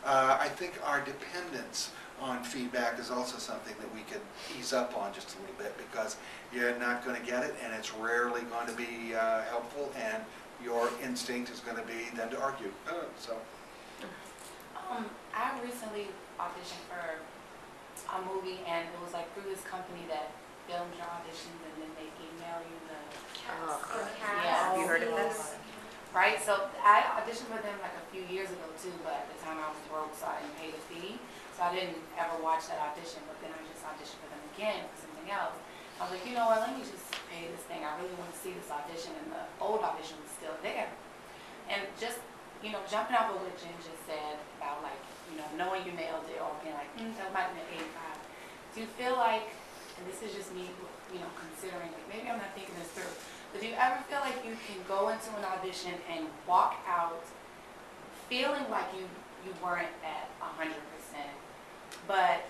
I think our dependence on feedback is also something that we could ease up on just a little bit, because you're not going to get it, and it's rarely going to be helpful, and your instinct is going to be then to argue. I recently auditioned for a movie, and it was like through this company that films your auditions, and then they email you the cast. Have you heard of this? Right, so I auditioned with them like a few years ago too, but at the time I was broke, so I didn't pay the fee. So I didn't ever watch that audition, but then I just auditioned for them again for something else. I was like, you know what, let me just pay this thing. I really want to see this audition, and the old audition was still there. And just, jumping off of what Jen just said about like, knowing you nailed it, or being like, that might have been 85. Do you feel like, and this is just me, considering, like maybe I'm not thinking this through, but do you ever feel like you can go into an audition and walk out feeling like you weren't at 100%, but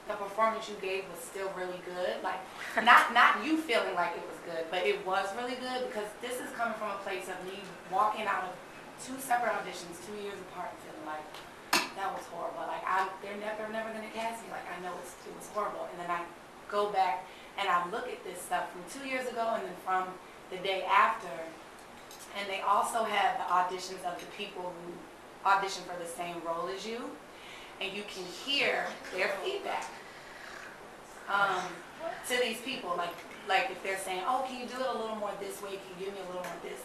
the performance you gave was still really good? Like, not you feeling like it was good, but it was really good? Because this is coming from a place of me walking out of 2 separate auditions 2 years apart and feeling like that was horrible. Like, they're never going to cast me. Like, I know it was horrible. And then I go back and I look at this stuff from 2 years ago and then from the day after, and they also have the auditions of the people who audition for the same role as you, and you can hear their feedback to these people. Like if they're saying, oh, can you do it a little more this way? Can you give me a little more this?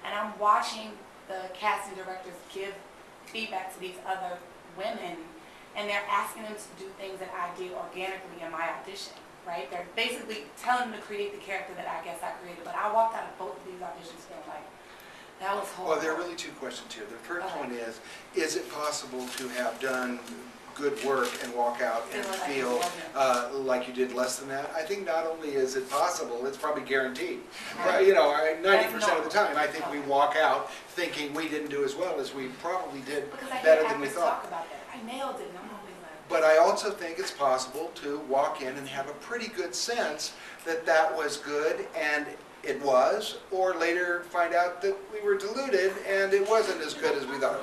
And I'm watching the casting directors give feedback to these other women, and they're asking them to do things that I did organically in my audition. Right? They're basically telling them to create the character that I guess I created. But I walked out of both of these auditions feeling like, that was horrible. Well, there are really 2 questions here. The first one is it possible to have done good work and walk out and feel like you did less than that? I think not only is it possible, it's probably guaranteed. Right. 90% of the time, I think we walk out thinking we didn't do as well as we probably did, better than we thought. Talk about that. I nailed it. But I also think it's possible to walk in and have a pretty good sense that that was good, and it was, or later find out that we were deluded and it wasn't as good as we thought.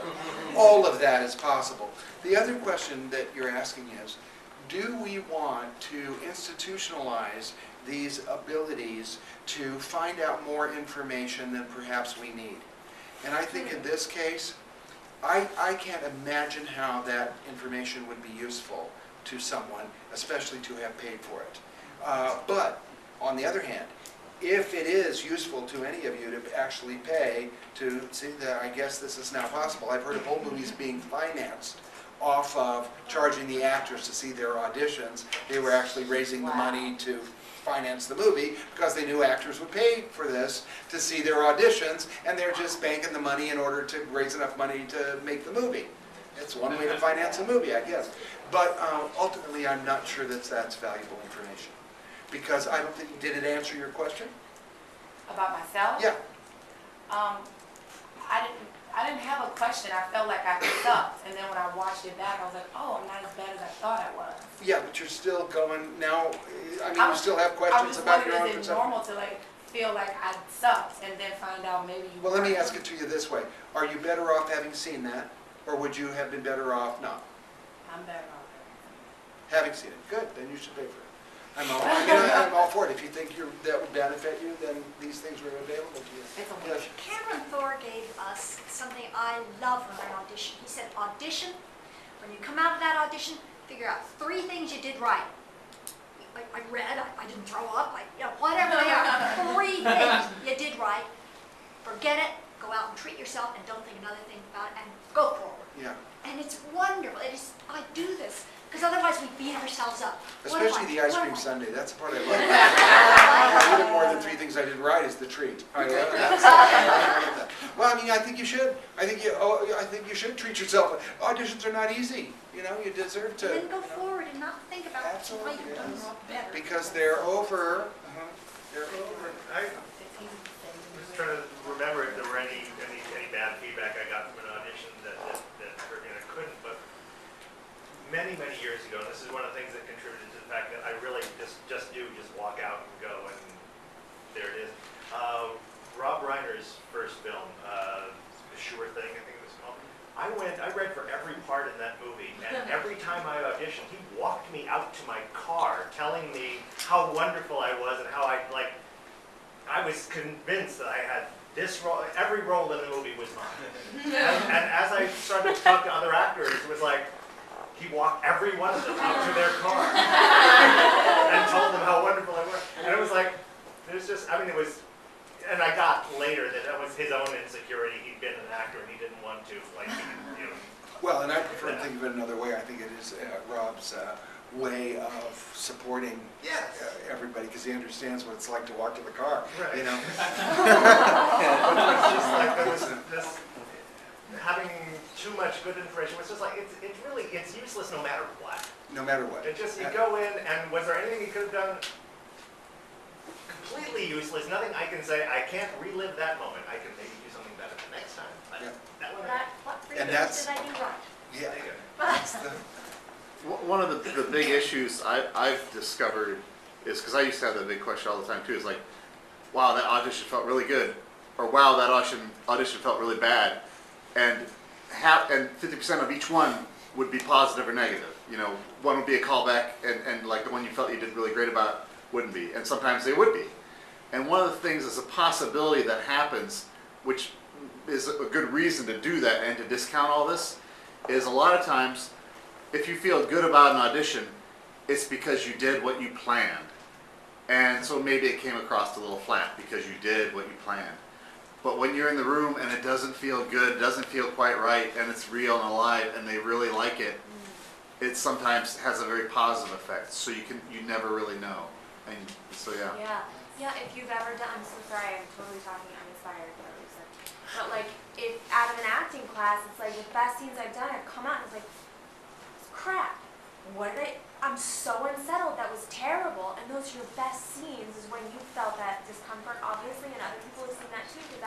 All of that is possible. The other question that you're asking is, do we want to institutionalize these abilities to find out more information than perhaps we need? And I think in this case, I can't imagine how that information would be useful to someone, especially to have paid for it. But on the other hand, if it is useful to any of you to actually pay to see that, I guess this is now possible. I've heard of whole movies being financed off of charging the actors to see their auditions. They were actually raising the money to finance the movie because they knew actors would pay for this to see their auditions, and they're just banking the money in order to raise enough money to make the movie. It's one way to finance a movie, I guess. But ultimately, I'm not sure that that's valuable information. Because I don't think, did it answer your question? About myself? Yeah. I didn't have a question. I felt like I sucked. And then when I watched it back, I was like, oh, I'm not as bad as I thought I was. Yeah, but you're still going now. I mean, you still have questions about your own perception. Is it normal to feel like I sucked and then find out maybe you Well, let me ask it to you this way. Are you better off having seen that, or would you have been better off not? I'm better off having seen it. Good, then you should pay for it. I'm all for it. If you think that would benefit you, then these things are available to you. It's a Yes. Cameron Thor gave us something I love when I audition. He said, audition. When you come out of that audition, figure out 3 things you did right. I read, I didn't throw up, whatever they are. 3 things you did right. Forget it. Go out and treat yourself and don't think another thing about it and go forward. Yeah. And it's wonderful. I do this. Because otherwise we beat ourselves up. Especially the ice cream sundae. That's the part I love. Even more than 3 things I did right is the treat. I love that. Well, I mean, I think you should. I think you should treat yourself. Auditions are not easy. You deserve to. And then go forward and not think about why you've done better. Because they're over. They're over. I was trying to remember if there were any bad feedback I got from an audition that hurt me and I couldn't, but many years ago, and this is one of the things that contributed to the fact that I really just walk out and go, and there it is. Rob Reiner's first film, The Sure Thing, I think it was called. I read for every part in that movie, and every time I auditioned, he walked me out to my car, telling me how wonderful I was and how I was convinced that I had this role, every role in the movie was mine. And as I started to talk to other actors, it was like, he walked every one of them out to their car and told them how wonderful I was. And it was like, there's just, I mean, it was, and I got later that was his own insecurity. He'd been an actor and he didn't want to, like, you know. Well, and I prefer to think of it another way. I think it is Rob's way of supporting Yes. everybody, because he understands what it's like to walk to the car, Right. you know? But it was just like, there was this, having too much good information was just like, it's useless no matter what. No matter what. It just, you go in, and was there anything you could have done? Completely useless, nothing I can say, I can't relive that moment, I can maybe do something better the next time. But Yeah. that one, What three And things that's- did I do right? Yeah, there you go. that's the, One of the big issues I've discovered is, because I used to have that big question all the time too, is like, wow, that audition felt really good, or wow, that audition felt really bad, and 50% of each one would be positive or negative. You know, one would be a callback, and like the one you felt you did really great about wouldn't be, and sometimes they would be. And one of the things is a possibility that happens, which is a good reason to do that and to discount all this, is a lot of times, if you feel good about an audition, it's because you did what you planned. And so maybe it came across a little flat because you did what you planned. But when you're in the room and it doesn't feel good, it doesn't feel quite right, and it's real and alive, and they really like it, it sometimes has a very positive effect. So you never really know. And so yeah. Yeah, if you've ever done, I'm so sorry, I'm totally talking uninspired, Lisa. But like, if out of an acting class, it's like the best scenes I've done, I've come out and it's like, it's crap. I'm so unsettled, that was terrible. And those are your best scenes, is when you felt that discomfort, obviously, and other people have seen that too, because